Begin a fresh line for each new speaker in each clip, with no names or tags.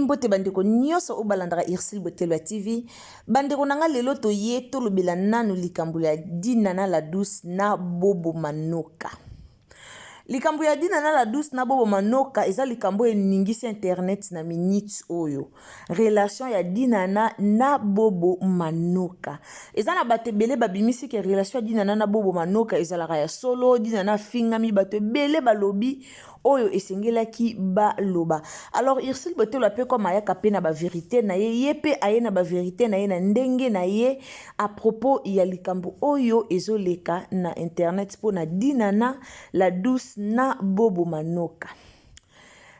mbote bandeko nyonso o balandaka Irsil Botelo TV. Bandeko nanga lelo toye tolobela nanu likambo ya Dina na la Douce na Bobo Manoka. Likambo ya Dina na la Douce na Bobo Manoka eza likambo eningisi internet na minutes oyo. Relation ya Dina na Bobo Manoka. Eza na bate bele babimisi ke relation ya Dina na Bobo Manoka eza la ya solo. Dina na fingami bate bele balobi oyo esengelaki ba loba. Alors Irsil Botelo pe comme ayaka pe na ba vérité na ye pe aye na ba vérité na ye na ndenge na ye à propos ya likambo oyo ezoleka na internet po na Dina na la Douce na Bobo Manoka.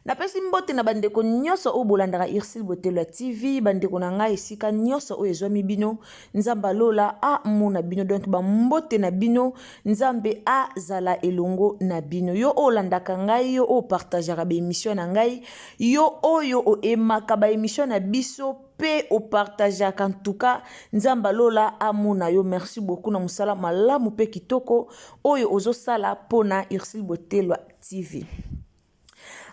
Na pesi mbote na bandeko nyonso o bolandaka Irsil Botelo TV, bandeko na ngai esika nyonso o ezwami bino, nzamba lola a mona bino, donc ba mbote na bino, nzambe a zala elongo na bino. Yo o landaka ngai, yo o partageaka ba émission na ngai, yo oyo o emaka ba émission na biso pe o partageaka, en tout cas nzamba lola a mona yo. Merci beaucoup na musala malamu pe kitoko oyo ozo sala pona Irsil Botelo TV.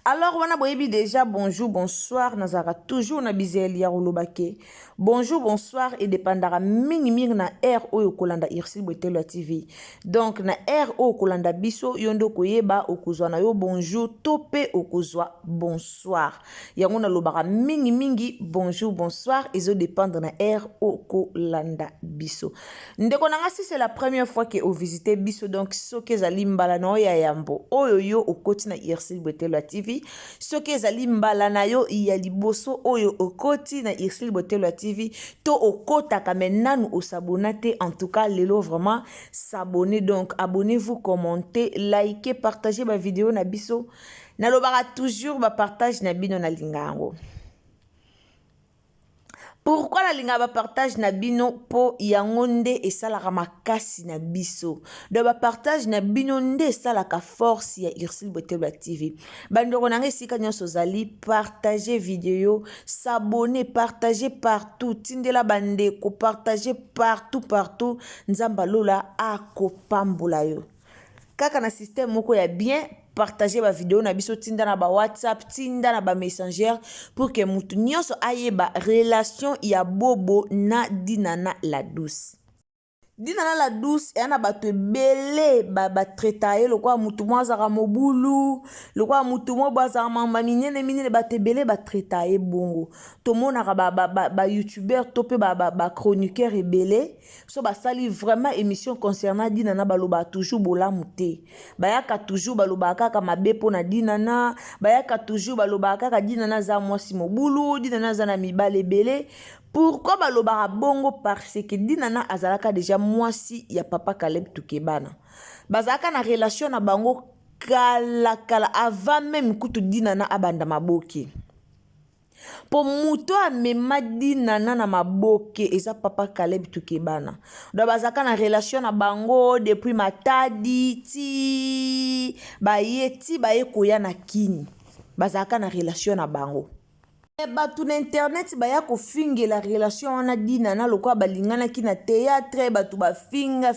Alors, on a boyebi déjà bonjour, bonsoir, nazara toujours na bizeli ya rolobake. Bonjour, bonsoir et dépendara mingi na RO kolanda Irsil Botelo TV. Donc na RO kolanda biso yondo koyeba okozwa na yo bonjour tope okozwa bonsoir. Yango na lobaka mingi bonjour, bonsoir ezo dépendre na RO kolanda biso. Ndeko nanga si c'est la première fois que vous visitez biso, donc soke ezali mbala na ya yambo oyo yo okoti na Irsil Botelo TV. Soki ezali mbala na yo ya liboso oyo okoti na Irsil Botelo TV, to okotaka menanu osabonate. En tout cas lelo vraiment s'abonner, donc abonnez-vous, commentez, likez, partagez ma vidéo na biso. Na lobaka toujours ba partage na bino na lingango. Pourquoi la linga ba partage na bino po yango nde esalaka makasi na biso. De ba partage na bino nde esalaka force ya Irsil Botelo TV. Bandeko nanga esika nyonso zali, partager vidéo, s'abonner, partager partout. Tindela bandeko, partager partout. Nzamba lola akopambola yo. Kaka na système moko ya bien, partager ba vidéo na biso, tinda na ba WhatsApp, tinda na ba Messenger, pour que mutu nyonso ayeba relation ya Bobo na Dina na la Douce. Dina na la Douce yana bato bele ba tretaye lokwa mutu mwazaka mobulu, lokwa mutu mo bazaka mamba minene bato bele ba tretaye bongo. Tomona ba youtubeur topé ba chroniqueur ebele so ba sali vraiment émission concernant Dina na baloba toujours bola muté. Bayaka toujours baloba kaka mabe pona Dina na, bayaka toujours baloba kaka Dina na za mwasi mobulu, Dina na za na mibale bele. Pourquoi balobara bongo? Parce que Dina na azalaka déjà mwasi ya papa Caleb Tukebana. Bazalaka na relation na bango kala avant même kutu Dina na abanda maboke. Po muto amema Dina na maboke eza papa Caleb Tukebana. Do bazalaka na relation na bango depuis matadi ti baye koya na kini. Bazalaka na relation na bango. Batu na internet baya ko finge la relation wana Dina na lokwa balingana ki na théâtre batu ba finga.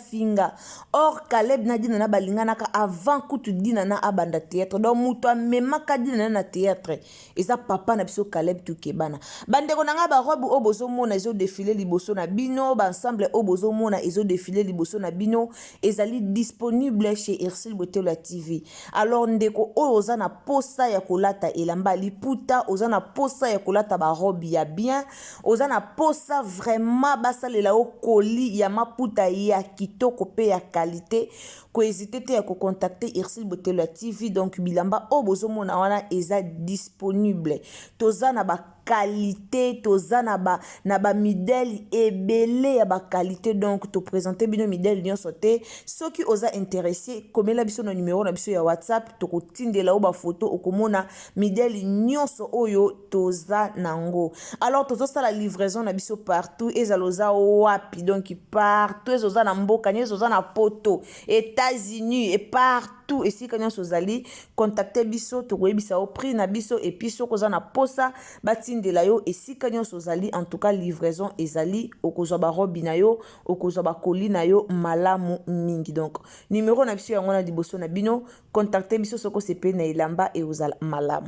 Or Caleb na Dina na balingana ka avant kutu Dina na abanda théâtre. Donc muto amema ka Dina na théâtre eza papa na biso Caleb Tukebana. Bandeko nanga ba robe obozo mona ezo défiler liboso na bino, ba ensemble obozo mona ezo défiler liboso na bino ezali disponible chez Irsil Botelo TV. Alors ndeko oza na posa ya kolata elamba liputa, oza na posa ya kolata ba robe ya bien, oza na posa vraiment basalela o koli ya maputa ya kitoko pe ya qualité, ko hésiter te ya ko contacter Irsil Botelo TV. Donc bilamba obozo mona wana eza disponible. Toza na ba qualité, toza na ba midèle ebele ya ba qualité, donc to présenter bino midèle nyonso te. Soki oza intéressé, komela biso na numéro na biso ya WhatsApp, to kotindela o ba photo okomona midèle nyonso oyo toza nango. Alors tozo sala livraison na biso partout, ezaloza wapi, donc partout, ezoza na mboka, ezoza na poto, États-Unis et partout. Et si kanyon sozali, contactez biso, to koyebisa o prix na biso, et puis sokoza na posa batindela yo. Et si kanyon sozali, en tout cas livraison ezali, okozwa ba robe na yo, okozwa ba koli na yo malamu mingi. Donc numéro na biso yango na liboso na bino, contactez biso soko sepe na ilamba et ozala malamu.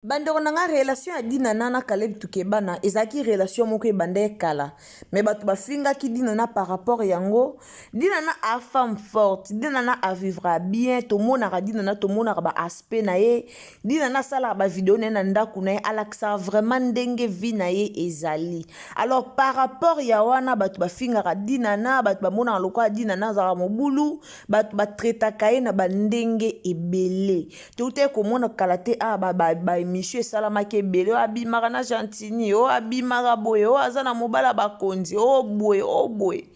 bandeko na nga relation ya Dinana na Caleb Tukebana ezaki relation moko ebanda kala mais bato bafingaki Dinana par rapport yango Dinana a femme forte Dinana a vivra bien tomonaka Dinana tomonaka ba aspect na ye Dinana sala ba vidéo na ndaku na ye alakisa vraiment ndenge vie na ye ezali alors par rapport ya wana bato bafingaka Dinana bato bamonaka lokola Dinana zaka mobulu bato batretaka ye na bandenge ebele toute komona kala te monsieur salamaki ebele o abimaka na Gentini o abimaka boye o aza na mobala bakonzi o boye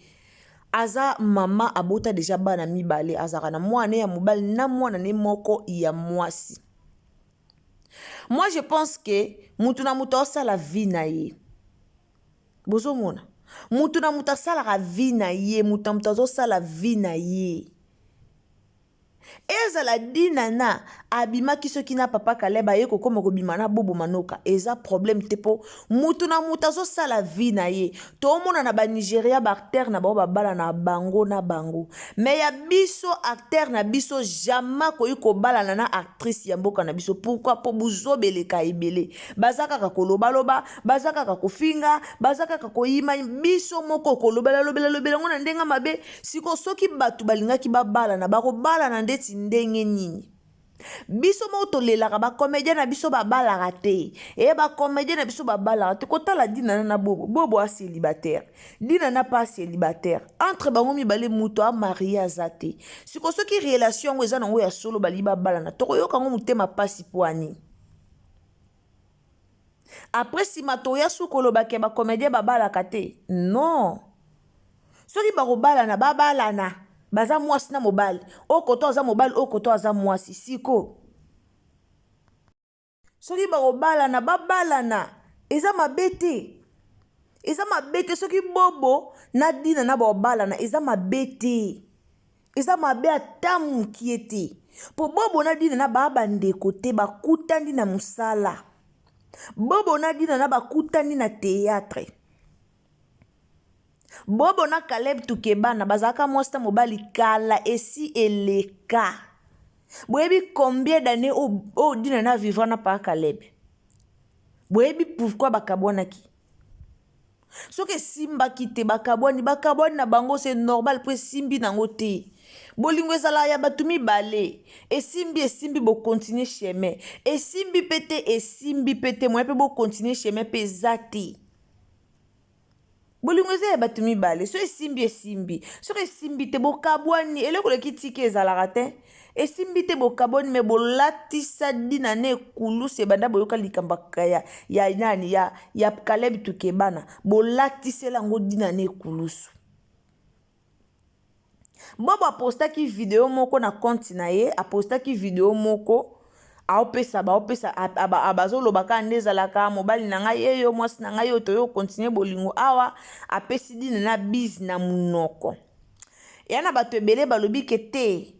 aza mama abota deja bana mibale azaka na mwana ya mobali na mwana ne moko ya mwasi. Moi je pense que mutu na mutu osala vie na ye bozomona mutu na mutu asalaka vie na ye mutu na mutu azosala vie na ye ezala Dinana abimaki soki na papa Caleb aye kokoma kobima na bobo manoka eza problème te po mutu na mutu azosala vie na ye tomona na ba Nigeria ba acteur na bao babala na bango mais ya biso acteur na biso jamais koyi kobala na actrice ya mboka na biso pourquoi po buzobeleka ebele bazaka ka kolobaloba bazaka ka kofinga bazaka ka koyima biso moko kolobela lobela ngona ndenga mabe siko soki batu balingaki babala na bakobala na ndeti ndenge nini biso mo tolelaka ba comédien na biso babalaka te ba comédien na biso babalaka te kotala Dinana na bobo a célibataire Dinana pas célibataire entre bango mibale muto a marié azate siko soki relation ngo eza nango ya solo bali babala na tokoyoka ngo mutema pasi poani après si matoya sukoloba ke ba comédien babalaka te non soki bakobala na babala na baza mwasi na mobali okoto aza mobali okoto aza mwasi siko soki bakobala na babala na eza mabete soki bobo na Dinana bakobala na eza mabete eza mabe ata mukie te po bobo na Dinana babandeko te bakutandi na musala bobo na Dinana bakutandi na théâtre bobo na Caleb Tukebana bazaka mwasta mobali kala esi eleka boyebi combien d'années o Dinana vivra na pa Caleb boyebi pourquoi bakabwanaki soki simbaki te bakabwani na bango c'est normal po simbi nango te bolingo ezala ya batu mibale esimbi bo continuer chemin esimbi pete mo pe bo continuer chemin pe zati bolingo eza ya batu mibale so esimbi soki esimbi te bokabwani eloko leki tike ezalaka te esimbi te bokabwani me bolatisa Dinana ekulusu ebanda boyoka likambaka ya nani ya Caleb Tukebana bolatisela yango Dinana ekulusu bobo apostaki video moko na compte na ye apostaki video moko aopesa abazolobaka nde ezalaka mobali na ngai yeyo mwasi na ngai oyo toyo continue bolingo awa apesi Dinana bise na munoko yana bato ebele balobi ke te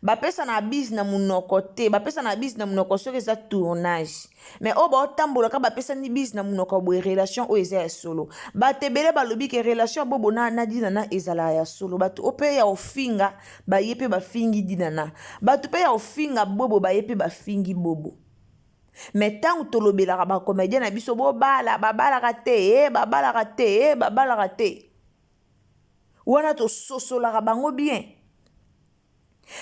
bapesa na bise na munoko te bapesa na bise na munoko soki eza tournage mais oyo baotambolaka bapesa ni bise na munoko boye relation oyo eza ya solo bato ebele balobi ke relation bobo na Dinana ezala ya solo bato o mpe ya ofinga baye mpe bafingi Dinana bato mpe ya ofinga bobo baye mpe bafingi bobo mais ntango tolobelaka bacomédien na biso babalaka te wana tososolaka bango bien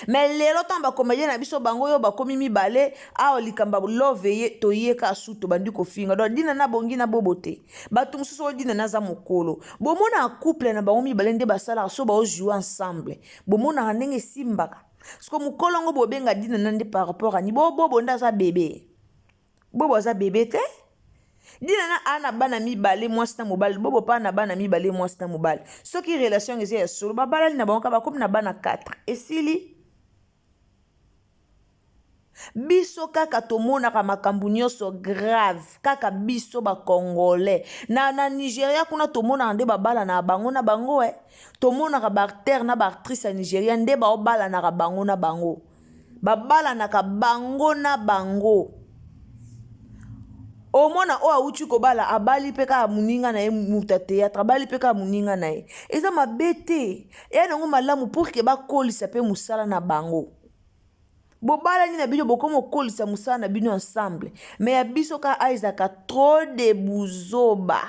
mais lelo ntango bacomédien na biso bango oyo bakomi mibale awa likamba love ye toyeka asu tobandi kofinga donc Dinana bongi na bobo te bato mosusu oyo Dinana aza mokolo bomona couple na bango mibale nde basalaka so baojoue ensemble bomonaka ndenge esimbaka siko mokolo yango bobenga Dinana nde par rapport ani bobo nde aza bebe bobo aza bebe te Dinana ana bana mibale mwasi na mobali bobo pa na bana mibale mwasi na mobali soki relation eza ya solo babalali na bango bakomi na bana 4 esili biso kaka tomonaka makambo nyonso grave kaka biso bakongolais na Nigeria kuna tomonaka nde babala na bango tomonaka baacteur na baactrice ya Nigeria nde baobalanaka bango na bango babalanaka bango na bango omona o auti kobala abali pe ka muninga na ye muta théâtre abali pe ka muninga na ye eza mabete ya nango malamu pour ke bakolisa pe musala na bango Bobala ni na bino bokomo kolisa musala na bino ensemble. Mais ya biso ka aizaka trop de buzoba.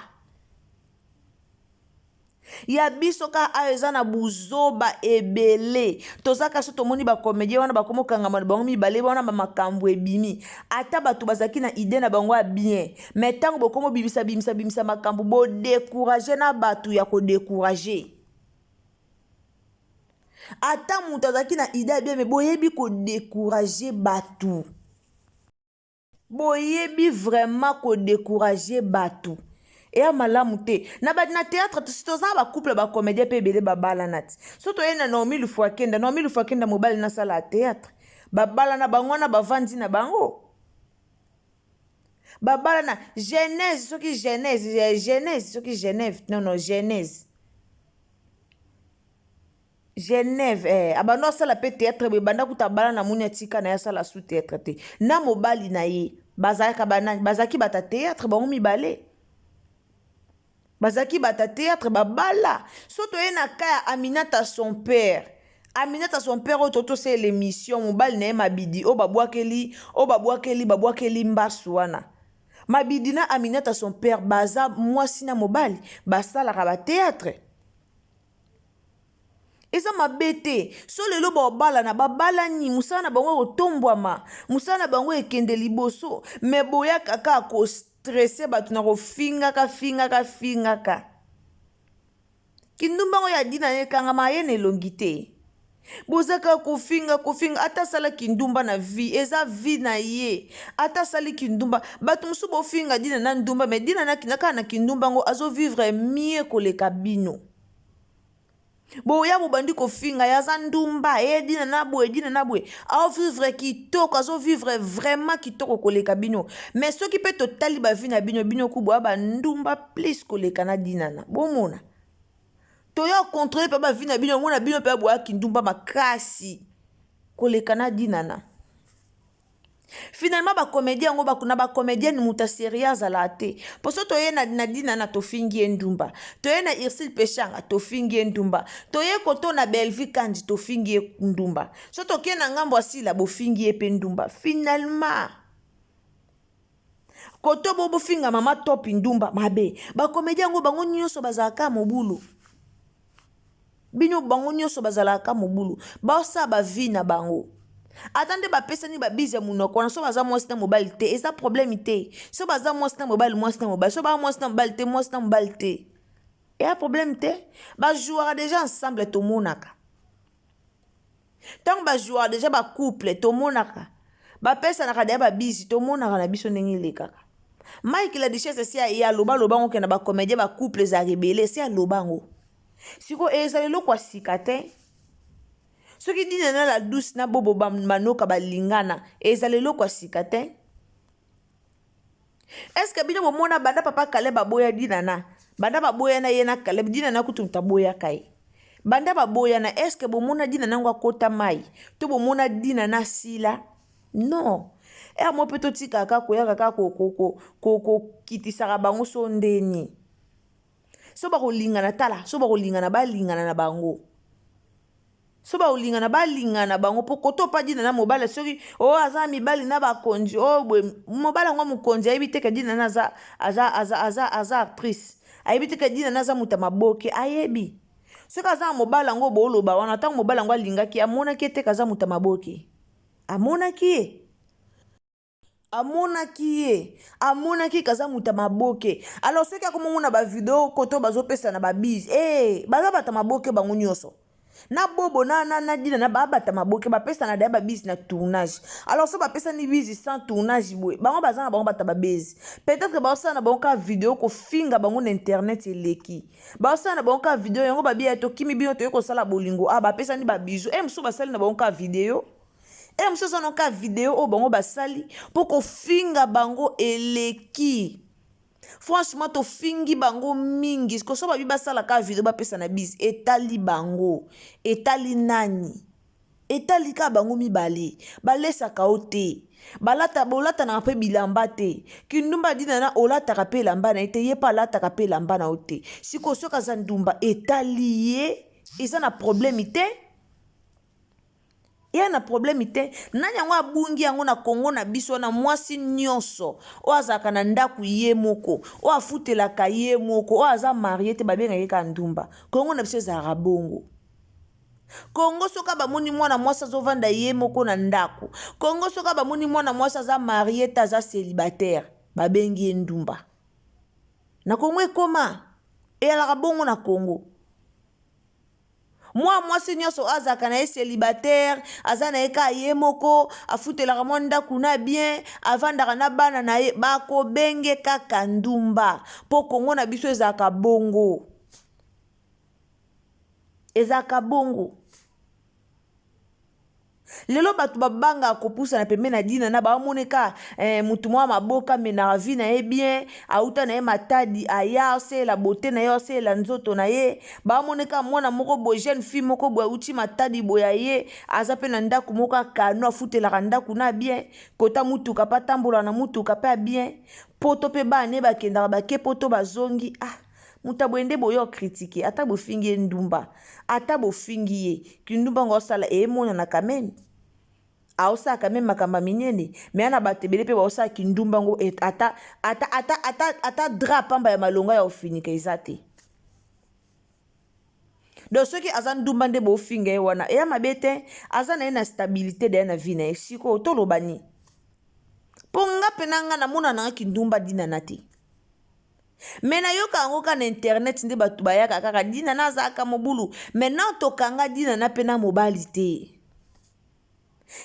Ya biso ka aeza na buzoba ebele. Tozaka so tomoni ba comédien wana bakomo kangama bango mibale wana ba makambo ebimi. Ata batu bazaki na idée na bango bien. Mais tango bokomo bimisa makambo bo décourager na batu ya ko décourager. Ata mutu azaki na idée bien mais boyebi ko décourager batu. Boyebi vraiment ko décourager batu. Et à malamu te na théâtre si toza ba couple ba comédien pe belé babala nati so to yena Naomi Lufakenda mobile na sala théâtre babala na bango na bavandi na bango babala na Genèse soki Genèse soki Genève non Genève abando sala pe théâtre be banda kuta bala na munya tika na ya sala sous théâtre te na mobali na ye bazaki bata théâtre bango mibale bazaki bata théâtre babala soto ye na kaya Aminata son père ototo c'est l'émission mobali na ye mabidi o babwakeli mbasu wana mabidi na Aminata son père baza mwasi na mobali basalaka ba théâtre eza mabete so lelo babala na babala ni musala na bango otombwama musala na bango ekende liboso me boya kaka ko stressé batu na kofingaka kindumba ngo ya dina ye kangama ye nelongi te bozaka kofinga ata sala kindumba na vie eza vie na ye ata sali kindumba batu musu bofinga dina na ndumba me dina na kinaka na kindumba ngo azo vivre mieux koleka bino boya bobandi kofinga yaza ndumba dina na bwe ao vivre kitoko azo vivre vraiment kitoko koleka bino mais soki pe totali ba vie na bino kuboya ba ndumba plus koleka na dina na bomona toyo contrôler pa ba vie na bino mona bino pe boya kindumba makasi koleka na dina na finalement ba comédien ngo bakuna ba comédienne muta sérieuse ala te poso toye na dina na tofingi ndumba toye na Irsil Peshanga tofingi ndumba toye koto na Belvi Kandi tofingi ndumba so toke na ngambo asila bofingi pe ndumba finalement koto bobo finga mama top ndumba mabe ba comédien ngo bango nyonso bazaka mobulu bino bango nyonso bazalaka mobulu baosa ba vie na bango atande ba pesa ni ba bize munoko na so baza mwasi na mobile te eza problème te so baza mwasi na mobile so ba mwasi na mobile te a problème te ba jouera déjà ensemble to monaka tant ba jouera déjà ba couple to monaka ba pesa na kada ba bizi to monaka na biso ndenge lekaka Mike la duchesse si ya loba ngo ke na ba comédien ba couple za rebelle si ya loba ngo siko ezalelo kwa sikate soki dina na la douce na bobo manoka balingana ezalelo kwa sikate est-ce que bino bomona banda papa Caleb baboya dina na banda baboya na ye na Caleb dina na kutu mtaboya kai banda baboya na est-ce que bomona dina na ngwa kota mai to bomona dina na sila non mo peto tika kaka koya kaka ko kitisaka bango so ndeni so ba kolingana tala so ba kolingana balingana na bango so ba olingana balingana bango poko to pa dina na mobala soki aza mibali na bakonzi mobala ngo mukonzi ayebi te ke dina na aza actrice ayebi te ke dina na aza muta maboke ayebi soki aza mobala ngo boloba wana ntango mobala ngo alingaki amonaki ete kaza muta maboke amonaki kaza muta maboke alors soki akomona ba video koto bazopesa na babise baza bata maboke bango nyonso na bobo na dina na bata maboke bapesa na daya babisi na tournage alors so bapesa ni bisi sans tournage boy bango baza na bango bata babezi peut-être baosala na bango ka video kofinga bango na internet eleki baosala na bango ka video yango babia tokimi bino toye kosala bolingo bapesa ni babizu mosusu basali na bango ka video mosusu aza na ka video oyo bango basali mpo kofinga bango eleki franchement tofingi bango mingi ko so babi basala ka video bapesa na bis etali bango etali nani etali ka bango mibale balesaka o te bolata na pe bilamba te kindumba dina na olata ka pe lamba na ete ye pa lata ka pe lamba na o te siko so kaza ndumba etali ye eza na problème te ya na problème te nani yango abungi yango na Congo na biso na mwasi nyonso o azaka na ndaku ye moko o afutelaka ye moko o aza marié te babenga ye ka ndumba Congo na biso ezalaka bongo Congo soka bamoni mwana mwasi azovanda ye moko na ndaku Congo soka bamoni mwana mwasi aza marié te aza célibataire babengi ye ndumba na Congo ekoma eyalaka bongo na Congo Moi nyonso azaka na ye célibataire aza na ye ka ye moko afutelaka mwa ndaku na bien avandaka na bana na ye bakobenge kaka ndumba mpo Congo na biso ezalaka bongo lelo bato babanga kopusa na pembe na dina na bamoneka mutu mwa maboka menaka vi na ye bien auta na ye matadi aya osela bote na ye osela nzoto na ye bamoneka mwana moko boye jeune fille moko boye auti matadi boya ye aza pe na ndaku moko akano afutelaka ndaku na bien kota mutuka pa tambola na mutuka pe bien poto pe bane bakendaka bake poto bazongi muta boye nde boye okritike ata bofingi ye ndumba ata bofingi ye kindumba ngo osala emonana kamene aosaka meme makamba minene me ana bato ebele mpe baosala kindumba ngo ata dra pamba ya malonga ya ofinika eza te donc soki aza ndumba nde bofinga ye wana eya mabe te aza na ye na stabilité de ye na vie na ye sikoyo toloba ni mpo nga mpe na nga namona nanga kindumba dinana te me nayoka yango ka na internet nde bato bayaka kaka dinana azalaka mobulu maintenant tokanga dinana mpe na mobali te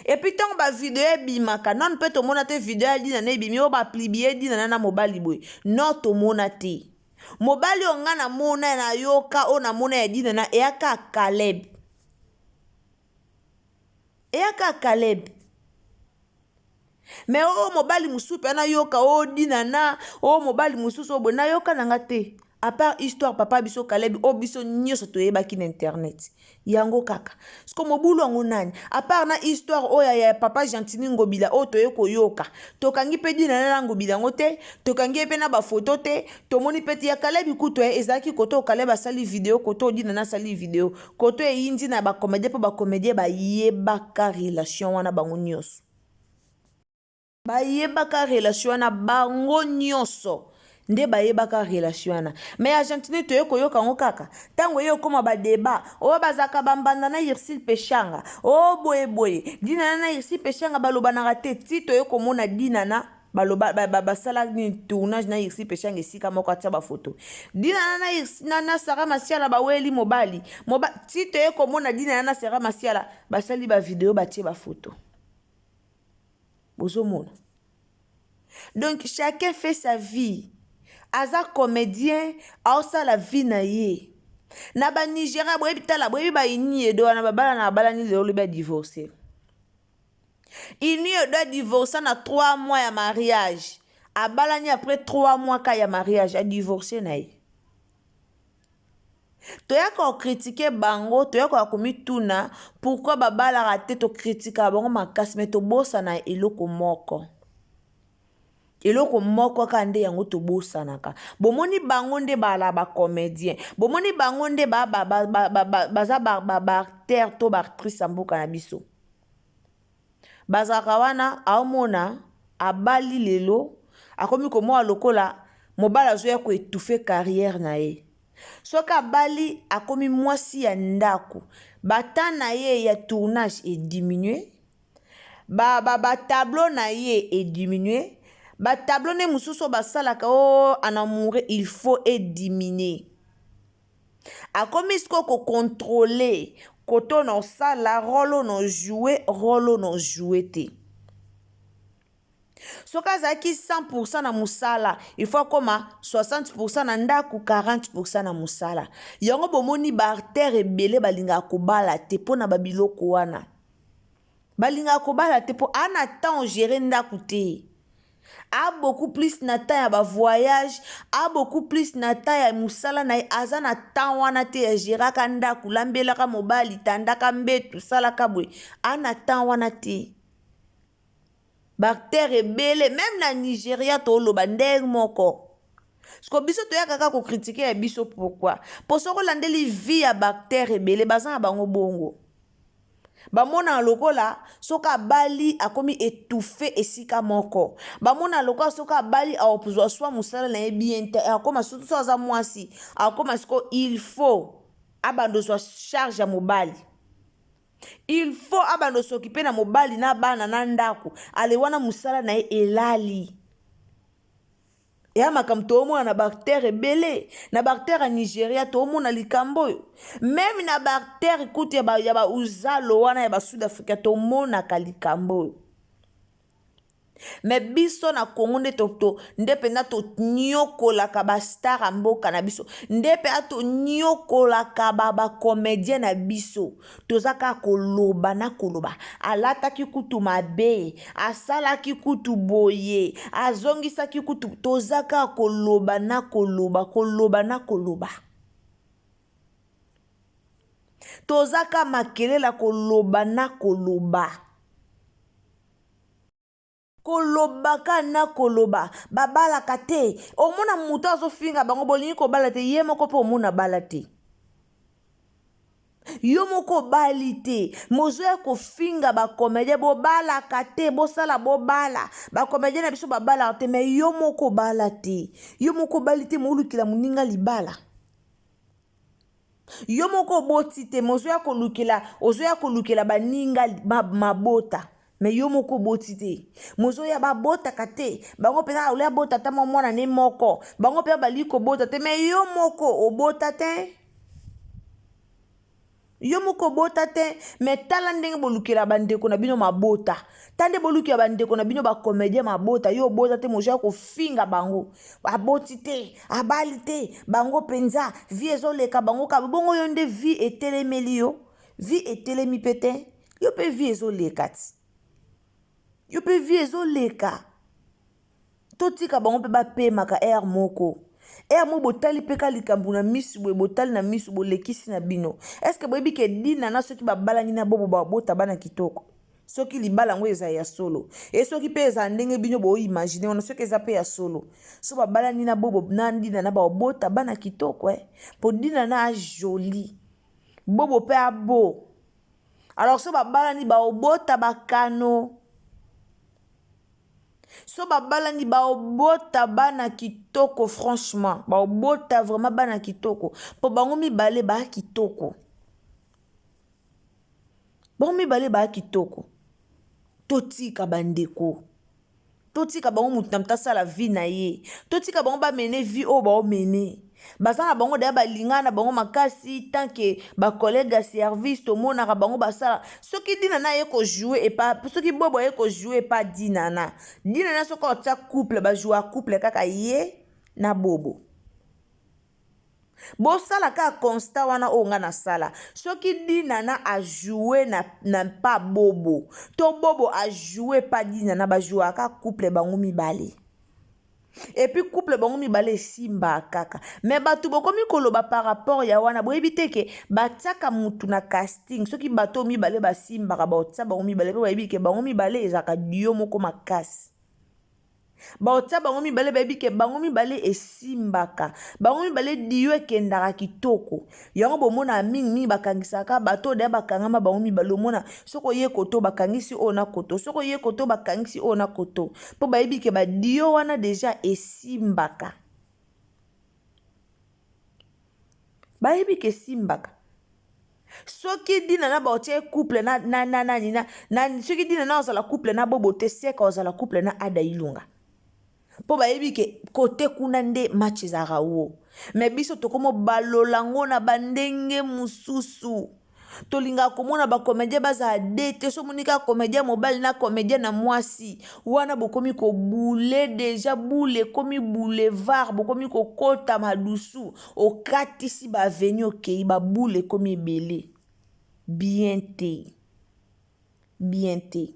epuis ntango bavideo ebimaka nano mpe tomona te video ya dinana ebimi oyo baplibie dinana na mobali boye no tomona te mobali oyo nga namona nayoka oyo namona ya dinana eyaka Caleb me oyo mobali mosusu mpe nayoka oyo dinana oyo mobali mosusu oyo boye nayoka nanga te à part histoire papa biso Caleb o biso nyonso toyebaki na internet yango kaka siko mobulu yango nani à part na histoire oyo ya papa Gentini Ngobila oyo toye koyoka tokangi mpe dinana na Ngobila yango te tokangi mpe na bafoto te tomoni mpe ti ya Caleb kutu ezalaki koto Caleb asali video koto dinana asali video koto eyindi na bacomédie mpo bacomédie bayebaka relation wana bango nyonso bayebaka relation wana bango nyonso nde bayebaka relation wana me Argentine toye koyoka ngo kaka ntango ye okoma badeba oyo bazalaka bambanda na Irsil Peshanga o boye dinana na Irsil Peshanga balobanaka te ti toye komona dinana basala ni tournage na Irsil Peshanga esika moko atia bafoto dinana na Sara Masiala baweli mobali ti toye komona dinana na Sara Masiala basali bavideo batie bafoto bozomona donc chacun fait sa vie aza comédien aosala vie na ye na Nigeria boyebi tala boyebi baini edo wana babala na babalani lelo lobi divorcer ini edo divorcer na 3 mois ya mariage abalani après 3 mois ka ya mariage a divorcer na ye toyaka critiquer bango toyaka komituna pourquoi babalaka te to critika bango makasi me tobosana eloko moko ka nde yango tobosanaka bomoni bango nde bala bacomédien bomoni bango nde baza baacteur to baactrice ya mboka na biso bazalaka wana aomona abali lelo akomi komoa lokola mobali azoya koetufe carrière na ye soki abali akomi mwasi ya ndako bata na ye ya tournage ediminue batableau na ye ediminue batableau ne mosusu basalaka en amoureux il faut éliminer akomi siko kocontrôler koto na osala rôle no jouer te soki azalaki 100% na mosala il faut akoma 60% na ndako 40% na mosala yango bomoni baartere ebele balingaka kobala te mpo na babiloko wana balingaka kobala te mpo ana temps gérer ndako te a beaucoup plus na temps ya bavoyage a beaucoup plus na temps ya mosala na ye aza na temps wana te ya géraka ndako lambelaka mobali tandaka mbetu salaka boye ana temps wana te bactere ebele même na Nigeria toloba ndenge moko siko biso toyaka kaka kokritike ya biso pourquoi mpo soki olandeli vie ya bactere ebele baza na bango bongo bamona lokola soka bali akomi étouffé esika moko bamona lokola soka bali aopuzwa swa musala na ye bien te akoma surtout so aza mwasi akoma siko il faut abando zwa charge ya mobali il faut abando s'occuper na mobali na bana na ndako ale wana musala na ye elali ya makambo toomona na bactere ebele na bactere ya Nigeria toomona likambo oyo meme na bactere kutu ya ba uzalo wana ya basud afrika tomonaka likambo oyo me biso na Congo nde mpenza tonyokolaka bastar ya mboka na biso nde mpenza tonyokolaka bacomédien na biso toza kaka koloba na koloba alataki kutu mabe asalaki kutu boye azongisaki kutu toza kaka koloba na koloba koloba na koloba toza kaka makelela koloba na koloba kolobaka na koloba babalaka te omona mutu azofinga bango bolingi kobala te ye moko mpe omona bala te yo moko bali te mozoya kofinga bacomédien bobalaka te bosala bobala bacomédien na biso babalaka te me yo moko bala te yo moko bali te moolukila moninga libala yo moko oboti te mozoya kolukela baninga mabota me yo moko boti te mozoya babotaka te bango mpenza olia bota ata mwana ne moko bango mpe bali kobota te me yo moko obota te yo moko bota te me tala ndenge bolukela bandeko na bino mabota tande bolukela bandeko na bino bacomédien mabota yo bota te mozoya kofinga bango aboti te abali te bango mpenza vie ezoleka bango ka bongo yo nde vie etelemeli yo vie etelemi mpe te yo mpe vie ezoleka ti yo mpe vie ezoleka totika bango mpe bapemaka aire moko botali mpe ka likambo na misu boye botali na misu bolekisi na bino eske boyebi ke dina na soki babalangi na bobo babota bana kitoko soki libala yango eza ya solo e soki mpe eza ndenge bino boimagine wana soki eza mpe ya solo so babalani na bobo na dina na babota bana kitoko po dina na ajoli bobo mpe abo alors so babalani baobota bakano so babalani baobota bana kitoko franchement baobota vraiment bana kitoko po bango mibale baa kitoko bango mibale baa kitoko totika bandeko totika bango mutu na mutu asala vie na ye totika bango bamene vie oyo baomene baza na bango daya balingana na bango makasi tanke bacollègue ya service tomonaka bango basala soki dinana aye kojoue epa soki bobo aye kojoue epa dinana soki otia couple bajoue couple kaka ye na bobo bosala kaka constat wana oyo nga nasala soki dinana ajoue na pa bobo to bobo ajoue pa dinana bajouaka couple bango mibale et puis couple bango mibale esimba kaka me bato bokomi koloba par rapport ya wana boyebi te ke batiaka mutu na casting soki bato mibale basimbaka baotia bango mibale mpe bayebi ke bango mibale ezalaka dio moko makasi baotia bango mibale bayebi ke bango mibale esimbaka bango mibale dio ekendaka kitoko yango bomona mingi bakangisaka bato deya bakangama bango mibale omona soko oye koto bakangisi oyo na koto soko oye koto bakangisi oyo na koto mpo bayebi ke badio wana deja esimbaka bayebi ke esimbaka soki dina na baotie couple soki dina na ozala couple na bobo te seka ozala couple na Ada Ilunga po bayebi ke kote kuna nde match ezalaka wo me biso tokomo balolango na bandenge mususu tolingaka komona bacomédien bazala dete so monika comédien mobali na comédien na mwasi wana bokomi kobule deja bule ekomi boulevard bokomi kokota madusu okatisi baveni okei babule ekomi ebele bien te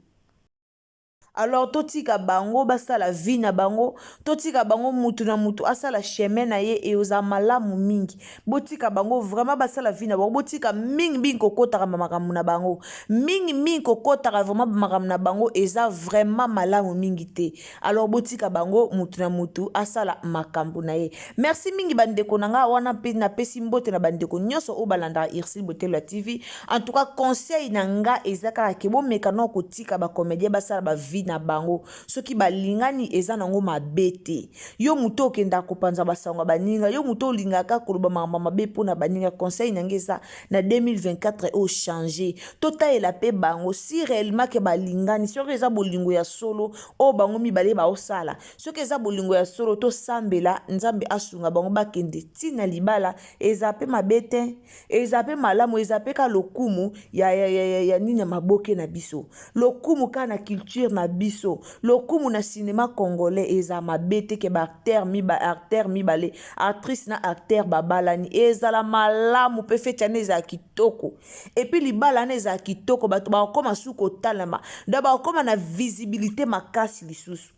Alors totika bango basala vie na bango, totika bango mutu na mutu asala chemin na ye eoza malamu mingi. Botika bango vraiment basala vie na bango, botika mingi mingi kokotaka makambo na bango. Mingi mingi kokotaka vraiment makambo na bango eza vraiment malamu mingi te. Alors botika bango mutu na mutu asala makambo na ye. Merci mingi bandeko nanga wana pe na pesi mbote na bandeko nyonso o balanda Ursule Botelwa TV. En tout cas conseil nanga ezaka ke bo mekano kotika ba comédien basala ba vie na bango soki balingani eza nango mabete yo muto okenda kopanza basango baninga yo muto olingaka koloba makambo mabe pona baninga conseil nangeza na 2024 o changer totaela pe bango si réellement ke balingani soki eza bolingo ya solo o bango mibale ba osala soki eza bolingo ya solo to sambela nzambe asunga bango bakende tina libala eza pe mabete eza pe malamu eza pe ka lokumu ya nini maboke na biso lokumu ka na culture na biso lokumu na cinéma congolais eza mabete ke ba acteur mibale actrice na acteur babalani ezala malamu pe fetiane eza kitoko et puis libala na eza kitoko bato ba koma suko talama da ba koma na visibilité makasi lisusu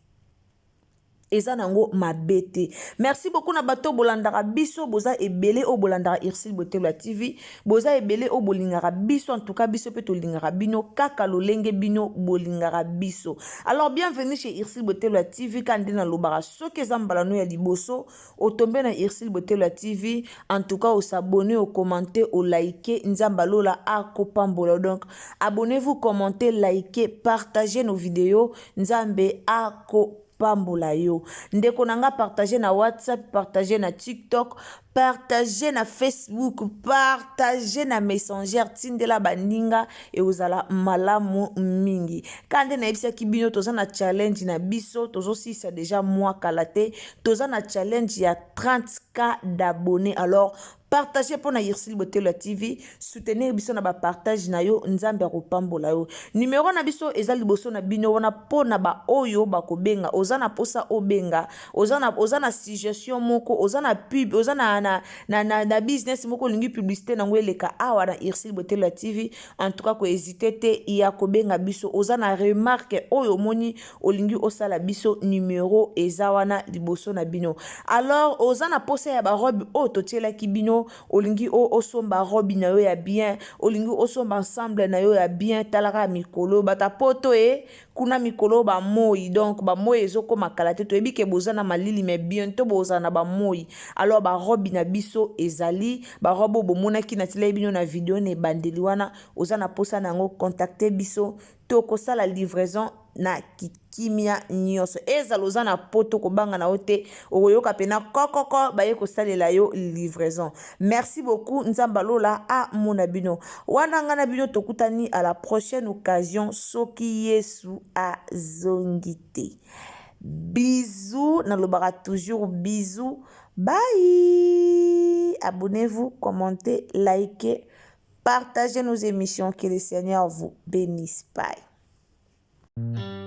eza nango mabete. Merci beaucoup na bato bolandaka biso boza ebele o bolandaka Ursule Botelwa TV boza ebele o bolingaka biso en tout cas biso pe to lingaka bino kaka lolenge bino bolingaka biso. Alors bienvenue chez Ursule Botelwa TV kandi na lobaka soki eza mbalano ya liboso otombe na Ursule Botelwa TV en tout cas o s'abonner o commenter o liker nzamba lola akopambola donc abonnez-vous commentez likez partagez nos vidéos nzambe pambola yo ndeko nanga partager na WhatsApp partager na TikTok partager na Facebook partager na Messenger tindela baninga e uzala malamu mingi kande na ebisa kibino toza na challenge na biso tozo sisa déjà mois kalate toza na challenge ya 30K d'abonnés alors partagez pour na Ursule Botelwa TV soutenir biso na ba partage na yo nzambe akopambola yo numéro na biso eza liboso na bino wana po na ba oyo bakobenga ozana posa obenga ozana suggestion moko ozana pub ozana na business moko lingi publicité nango eleka awa na Ursule Botelwa TV en tout cas ko hésiter te ya kobenga biso ozana remarque oyo moni olingi osala biso numéro eza wana liboso na bino alors ozana posa ya ba robe o totiela ki bino olingi osomba robe na yo ya bien olingi osomba ensemble na yo ya bien talaka mikolo bata poto kuna mikolo ba moi donc ba moi ezoko makalate to ebike bozana malili mais bientôt bozana ba moi alors ba robe na biso ezali ba robe bomona ki na tile bino na vidéo ne bandeli wana ozana posa nango contacter biso to ko sala livraison na kikimia nyonso ezala ozana poto kobanga na ote oyoka pena kokoko baye kosalela yo livraison. Merci beaucoup nzamba lola a mona bino wana ngana bino tokutani à la prochaine occasion soki Yesu azongite. Bisous nalobaka toujours bisous bye abonnez-vous commentez likez partagez nos émissions que le Seigneur vous bénisse. Bye.